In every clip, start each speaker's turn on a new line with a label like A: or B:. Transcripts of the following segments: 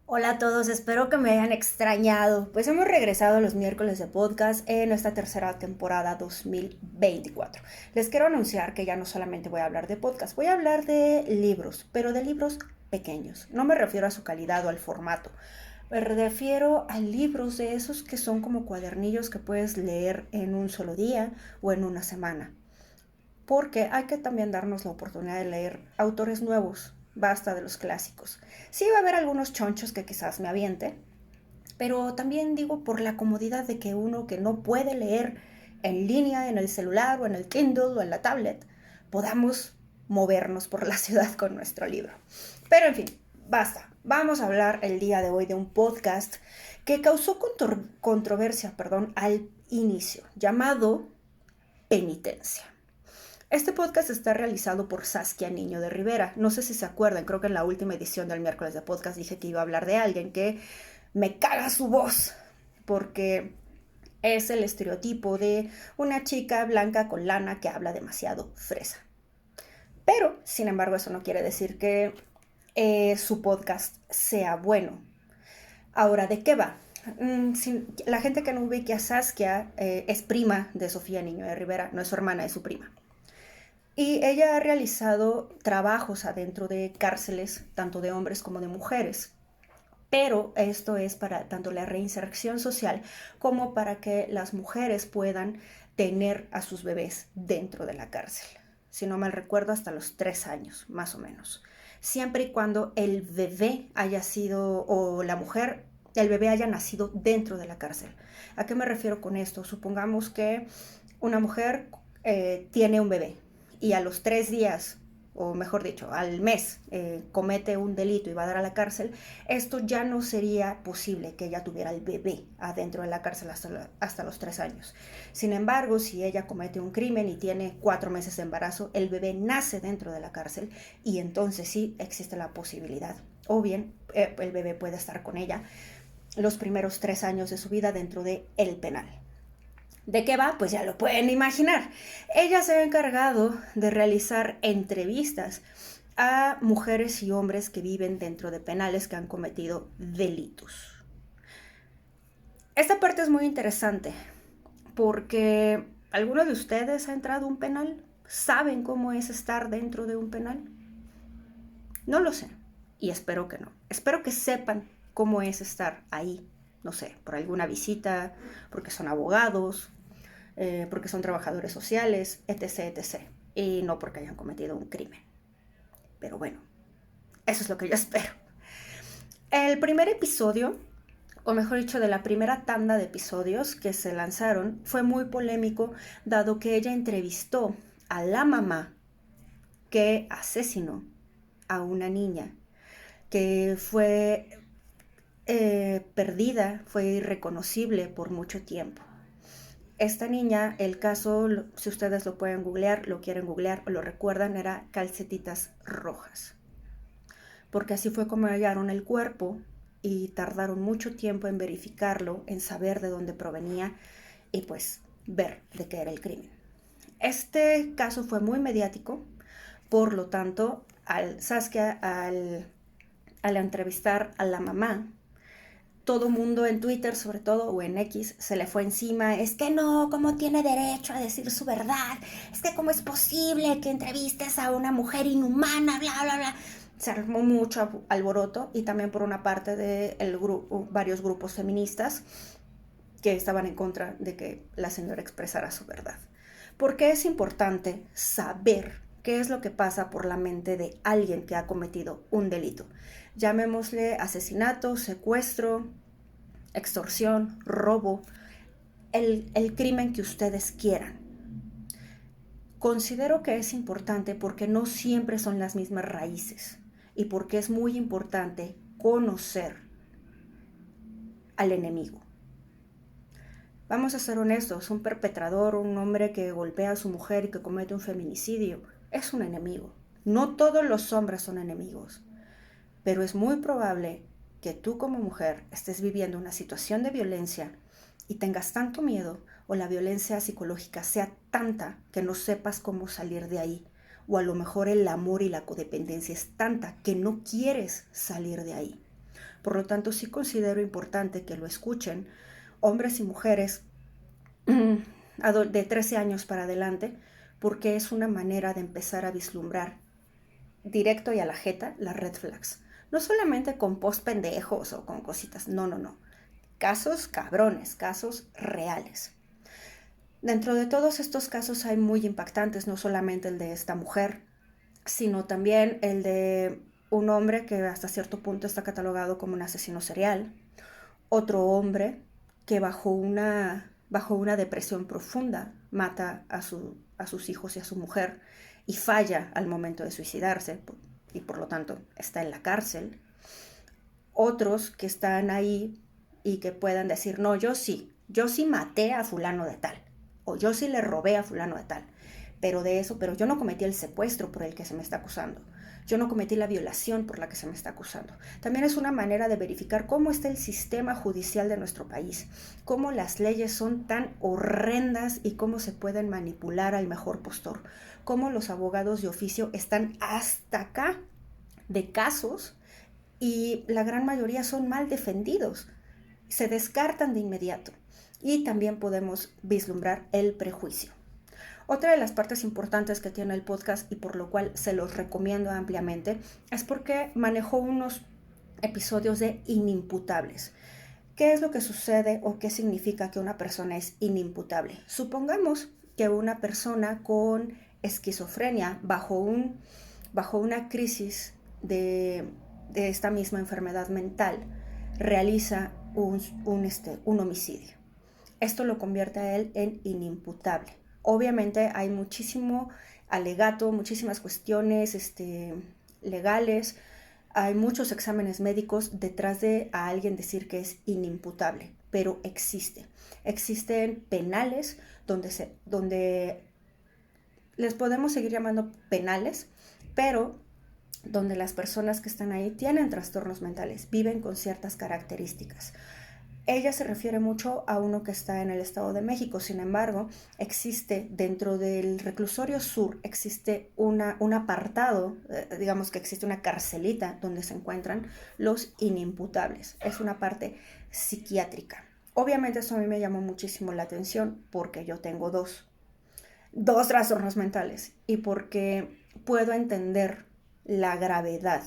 A: Hola a todos, espero que me hayan extrañado. Pues hemos regresado los miércoles de podcast en esta tercera temporada 2024. Les quiero anunciar que ya no solamente voy a hablar de podcast, voy a hablar de libros, pero de libros pequeños. No me refiero a su calidad o al formato. Me refiero a libros de esos que son como cuadernillos que puedes leer en un solo día o en una semana, porque hay que también darnos la oportunidad de leer autores nuevos, basta de los clásicos. Sí va a haber algunos chonchos que quizás me aviente, pero también digo por la comodidad de que uno que no puede leer en línea, en el celular o en el Kindle o en la tablet, podamos movernos por la ciudad con nuestro libro. Pero en fin, basta. Vamos a hablar el día de hoy de un podcast que causó controversia, al inicio, llamado Penitencia. Este podcast está realizado por Saskia Niño de Rivera. No sé si se acuerdan, creo que en la última edición del miércoles de podcast dije que iba a hablar de alguien que me caga su voz, porque es el estereotipo de una chica blanca con lana que habla demasiado fresa. Pero, sin embargo, eso no quiere decir que su podcast sea bueno. Ahora, ¿de qué va? La gente que no ubique a Saskia es prima de Sofía Niño de Rivera, no es su hermana, es su prima. Y ella ha realizado trabajos adentro de cárceles, tanto de hombres como de mujeres. Pero esto es para tanto la reinserción social como para que las mujeres puedan tener a sus bebés dentro de la cárcel. Si no mal recuerdo, hasta los 3 años, más o menos. Siempre y cuando el bebé haya sido, o la mujer, el bebé haya nacido dentro de la cárcel. ¿A qué me refiero con esto? Supongamos que una mujer tiene un bebé y a los 3 días, o mejor dicho, al mes, comete un delito y va a dar a la cárcel, esto ya no sería posible que ella tuviera el bebé adentro de la cárcel hasta los 3 años. Sin embargo, si ella comete un crimen y tiene 4 meses de embarazo, el bebé nace dentro de la cárcel y entonces sí existe la posibilidad. O bien, el bebé puede estar con ella los primeros 3 años de su vida dentro de el penal. ¿De qué va? Pues ya lo pueden imaginar. Ella se ha encargado de realizar entrevistas a mujeres y hombres que viven dentro de penales que han cometido delitos. Esta parte es muy interesante porque ¿alguno de ustedes ha entrado a un penal? ¿Saben cómo es estar dentro de un penal? No lo sé y espero que no. Espero que sepan cómo es estar ahí, no sé, por alguna visita, porque son abogados, porque son trabajadores sociales, etc., etc. Y no porque hayan cometido un crimen. Pero bueno, eso es lo que yo espero. El primer episodio, o mejor dicho, de la primera tanda de episodios que se lanzaron, fue muy polémico, dado que ella entrevistó a la mamá que asesinó a una niña, que fue perdida, fue irreconocible por mucho tiempo. Esta niña, el caso, si ustedes lo pueden googlear, lo quieren googlear o lo recuerdan, era Calcetitas Rojas. Porque así fue como hallaron el cuerpo y tardaron mucho tiempo en verificarlo, en saber de dónde provenía y pues ver de qué era el crimen. Este caso fue muy mediático, por lo tanto, Saskia, al entrevistar a la mamá, todo mundo en Twitter, sobre todo, o en X, se le fue encima. Es que no, ¿cómo tiene derecho a decir su verdad? Es que cómo es posible que entrevistes a una mujer inhumana, bla, bla, bla. Se armó mucho alboroto y también por una parte de varios grupos feministas que estaban en contra de que la señora expresara su verdad. Porque es importante saber qué es lo que pasa por la mente de alguien que ha cometido un delito. Llamémosle asesinato, secuestro, extorsión, robo, el crimen que ustedes quieran. Considero que es importante porque no siempre son las mismas raíces y porque es muy importante conocer al enemigo. Vamos a ser honestos, un perpetrador, un hombre que golpea a su mujer y que comete un feminicidio, es un enemigo. No todos los hombres son enemigos, pero es muy probable que tú como mujer estés viviendo una situación de violencia y tengas tanto miedo o la violencia psicológica sea tanta que no sepas cómo salir de ahí. O a lo mejor el amor y la codependencia es tanta que no quieres salir de ahí. Por lo tanto, sí considero importante que lo escuchen hombres y mujeres de 13 años para adelante, porque es una manera de empezar a vislumbrar directo y a la jeta las red flags. No solamente con post pendejos o con cositas, no. Casos cabrones, casos reales. Dentro de todos estos casos hay muy impactantes, no solamente el de esta mujer, sino también el de un hombre que hasta cierto punto está catalogado como un asesino serial, otro hombre que bajo una depresión profunda mata a sus hijos y a su mujer y falla al momento de suicidarse y por lo tanto está en la cárcel. Otros que están ahí y que puedan decir, no, yo sí maté a fulano de tal, o yo sí le robé a fulano de tal, pero yo no cometí el secuestro por el que se me está acusando. Yo no cometí la violación por la que se me está acusando. También es una manera de verificar cómo está el sistema judicial de nuestro país, cómo las leyes son tan horrendas y cómo se pueden manipular al mejor postor, cómo los abogados de oficio están hasta acá de casos y la gran mayoría son mal defendidos, se descartan de inmediato y también podemos vislumbrar el prejuicio. Otra de las partes importantes que tiene el podcast y por lo cual se los recomiendo ampliamente es porque manejó unos episodios de inimputables. ¿Qué es lo que sucede o qué significa que una persona es inimputable? Supongamos que una persona con esquizofrenia bajo una crisis de esta misma enfermedad mental realiza un homicidio. Esto lo convierte a él en inimputable. Obviamente hay muchísimo alegato, muchísimas cuestiones legales, hay muchos exámenes médicos detrás de a alguien decir que es inimputable, pero existen penales donde les podemos seguir llamando penales, pero donde las personas que están ahí tienen trastornos mentales, viven con ciertas características. Ella se refiere mucho a uno que está en el Estado de México. Sin embargo, existe dentro del reclusorio sur, existe un apartado, digamos que existe una carcelita donde se encuentran los inimputables. Es una parte psiquiátrica. Obviamente eso a mí me llamó muchísimo la atención porque yo tengo dos trastornos mentales y porque puedo entender la gravedad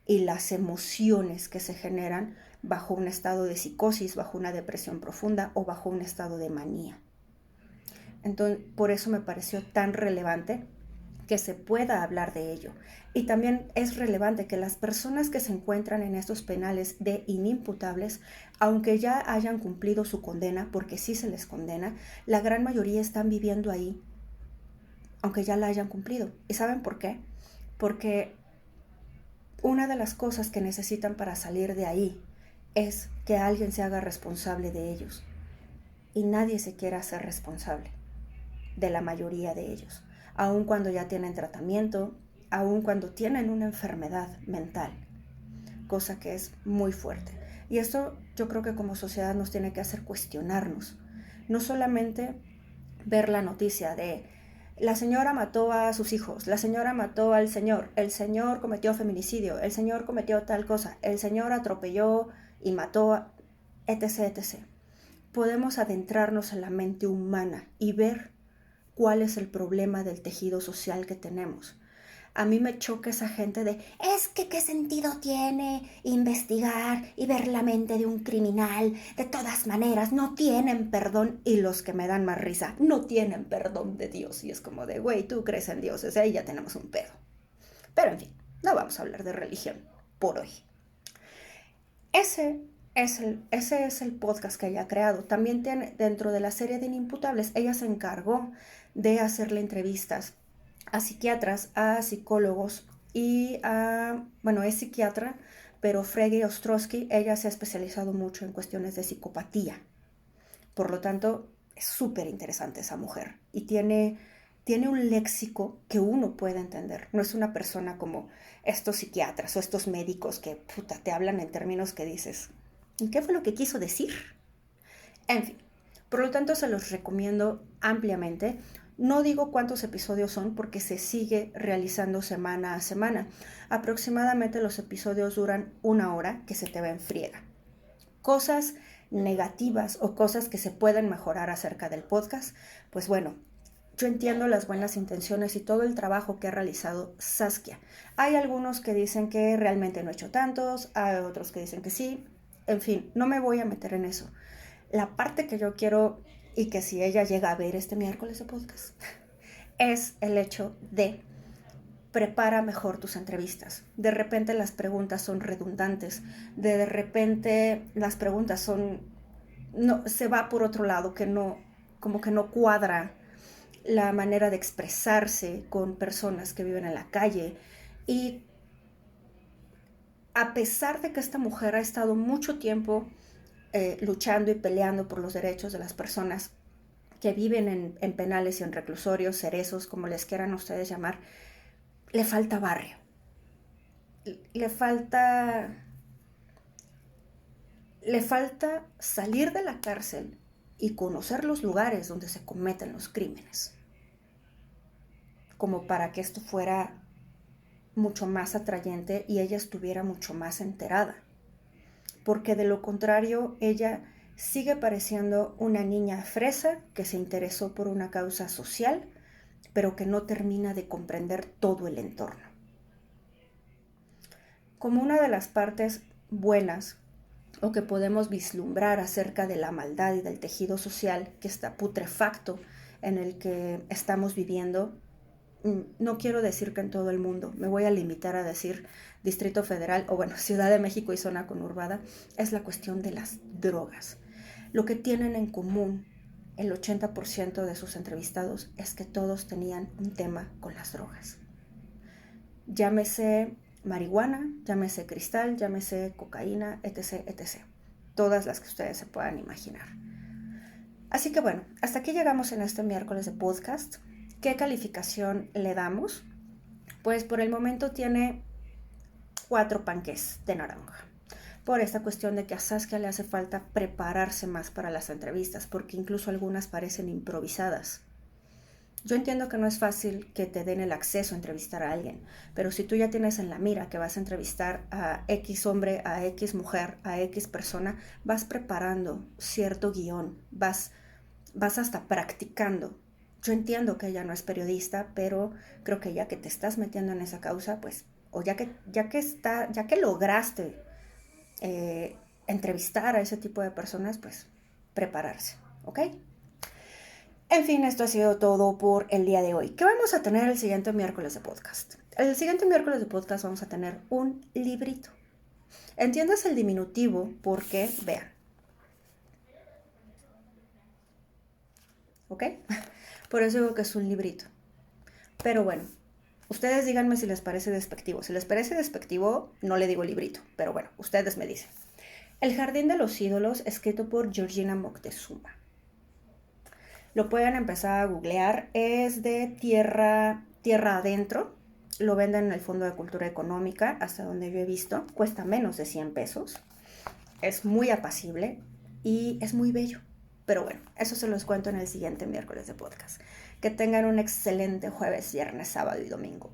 A: y las emociones que se generan bajo un estado de psicosis, bajo una depresión profunda o bajo un estado de manía. Entonces, por eso me pareció tan relevante que se pueda hablar de ello. Y también es relevante que las personas que se encuentran en estos penales de inimputables, aunque ya hayan cumplido su condena, porque sí se les condena, la gran mayoría están viviendo ahí, aunque ya la hayan cumplido. ¿Y saben por qué? Porque una de las cosas que necesitan para salir de ahí es que alguien se haga responsable de ellos. Y nadie se quiere hacer responsable de la mayoría de ellos, aun cuando ya tienen tratamiento, aun cuando tienen una enfermedad mental, cosa que es muy fuerte. Y esto yo creo que como sociedad nos tiene que hacer cuestionarnos, no solamente ver la noticia de la señora mató a sus hijos, la señora mató al señor, el señor cometió feminicidio, el señor cometió tal cosa, el señor atropelló y mató, etc. Podemos adentrarnos en la mente humana y ver cuál es el problema del tejido social que tenemos. A mí me choca esa gente de, es que qué sentido tiene investigar y ver la mente de un criminal. De todas maneras, no tienen perdón. Y los que me dan más risa, no tienen perdón de Dios. Y es como de, güey, tú crees en Dios, o sea, ahí ya tenemos un pedo. Pero en fin, no vamos a hablar de religión por hoy. Ese es el podcast que ella ha creado. También tiene, dentro de la serie de Inimputables, ella se encargó de hacerle entrevistas a psiquiatras, a psicólogos y es psiquiatra, pero Frege Ostrowski, ella se ha especializado mucho en cuestiones de psicopatía. Por lo tanto, es súper interesante esa mujer y tiene un léxico que uno puede entender. No es una persona como estos psiquiatras o estos médicos que te hablan en términos que dices, ¿y qué fue lo que quiso decir? En fin, por lo tanto se los recomiendo ampliamente. No digo cuántos episodios son porque se sigue realizando semana a semana. Aproximadamente los episodios duran 1 hora, que se te va en friega. Cosas negativas o cosas que se pueden mejorar acerca del podcast, pues bueno, yo entiendo las buenas intenciones y todo el trabajo que ha realizado Saskia. Hay algunos que dicen que realmente no he hecho tantos, hay otros que dicen que sí. En fin, no me voy a meter en eso. La parte que yo quiero, y que si ella llega a ver este miércoles de podcast, es el hecho de prepara mejor tus entrevistas. De repente las preguntas son redundantes, de repente las preguntas son, no, se va por otro lado, que no, como que no cuadra la manera de expresarse con personas que viven en la calle. Y a pesar de que esta mujer ha estado mucho tiempo luchando y peleando por los derechos de las personas que viven en penales y en reclusorios, cerezos, como les quieran ustedes llamar, le falta barrio, le falta salir de la cárcel y conocer los lugares donde se cometen los crímenes, como para que esto fuera mucho más atrayente y ella estuviera mucho más enterada. Porque de lo contrario, ella sigue pareciendo una niña fresa que se interesó por una causa social, pero que no termina de comprender todo el entorno. Como una de las partes buenas o que podemos vislumbrar acerca de la maldad y del tejido social que está putrefacto en el que estamos viviendo, no quiero decir que en todo el mundo, me voy a limitar a decir Distrito Federal o bueno, Ciudad de México y zona conurbada, es la cuestión de las drogas. Lo que tienen en común el 80% de sus entrevistados es que todos tenían un tema con las drogas. Llámese marihuana, llámese cristal, llámese cocaína, etc., etc. Todas las que ustedes se puedan imaginar. Así que bueno, hasta aquí llegamos en este miércoles de podcast. ¿Qué calificación le damos? Pues por el momento tiene 4 panques de naranja. Por esta cuestión de que a Saskia le hace falta prepararse más para las entrevistas, porque incluso algunas parecen improvisadas. Yo entiendo que no es fácil que te den el acceso a entrevistar a alguien, pero si tú ya tienes en la mira que vas a entrevistar a X hombre, a X mujer, a X persona, vas preparando cierto guión, vas hasta practicando. Yo entiendo que ella no es periodista, pero creo que ya que te estás metiendo en esa causa, pues, o ya que lograste entrevistar a ese tipo de personas, pues, prepararse, ¿ok? En fin, esto ha sido todo por el día de hoy. ¿Qué vamos a tener el siguiente miércoles de podcast? El siguiente miércoles de podcast vamos a tener un librito. Entiendas el diminutivo porque, vean. ¿Ok? Por eso digo que es un librito. Pero bueno, ustedes díganme si les parece despectivo. Si les parece despectivo, no le digo librito. Pero bueno, ustedes me dicen. El Jardín de los Ídolos, escrito por Georgina Moctezuma. Lo pueden empezar a googlear. Es de tierra adentro. Lo venden en el Fondo de Cultura Económica, hasta donde yo he visto. Cuesta menos de 100 pesos. Es muy apacible y es muy bello. Pero bueno, eso se los cuento en el siguiente miércoles de podcast. Que tengan un excelente jueves, viernes, sábado y domingo.